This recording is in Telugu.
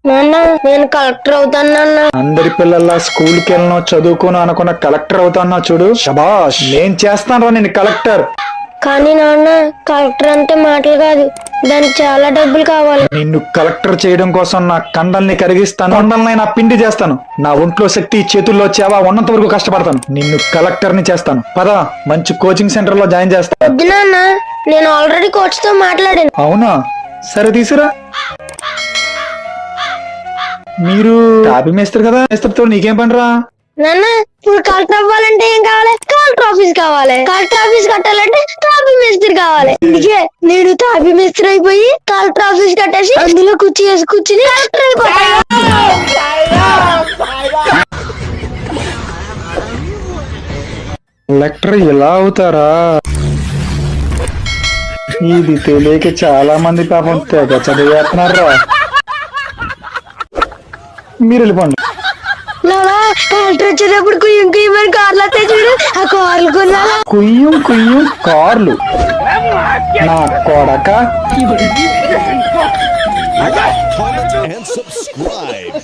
నాన్న నేను కలెక్టర్ అవుతాను నాన్న. అందరి పిల్లల్లా స్కూల్కి వెళ్ళను చదువుకోను అనుకున్న కలెక్టర్ అవుతాన్నా చూడు. శబాష్, నేను చేస్తాను నేను కలెక్టర్. కానీ నాన్న కలెక్టర్ అంటే మాటలు కాదు, దానికి చాలా డబ్బులు కావాలి. నిన్ను కలెక్టర్ చేయడం కోసం నా కండల్ని కరిగిస్తాను, కండల్ని నా పిండి చేస్తాను. నా ఒంట్లో శక్తి చేతుల్లో చేవా ఉన్నంత వరకు కష్టపడతాను. నిన్ను కలెక్టర్ ని చేస్తాను. పద, మంచి కోచింగ్ సెంటర్ లో జాయిన్ చేస్తాను. వద్దు నాన్న, నేను ఆల్రెడీ కోచ్ తో మాట్లాడాను. అవునా, సరే తీసురా. మీరు కాపీ మేస్తారు కదా, మేస్త్రితో నీకేం పనిరా? నాన్న ఇప్పుడు కలెక్టర్ అవ్వాలంటే ఏం కావాలి? కలెక్టర్ ఆఫీస్ కావాలి. కలెక్టర్ ఆఫీస్ కట్టాలంటే తాపీ మేస్త్రి కావాలి. అందుకే నేను తాపీ మేస్త్రి అయిపోయి కలెక్టర్ ఆఫీస్ కట్టేసి అందులో కుర్చీ వేసి కూర్చుని కలెక్టర్ అయిపోతాను. కలెక్టర్ ఇలా అవుతారా? ఇది తెలియక చాలా మంది పాపం తెగ చదివేస్తున్నారా. మీరు వెళ్ళిపోండి. కలెక్టర్ వచ్చేటప్పుడు కుయ్యం కుయ్యమని కార్లు వస్తాయి చూడు, ఆ కార్లు కొనాలా? కుయ్యం కుయ్యం కార్లు నా కొడక. and subscribe.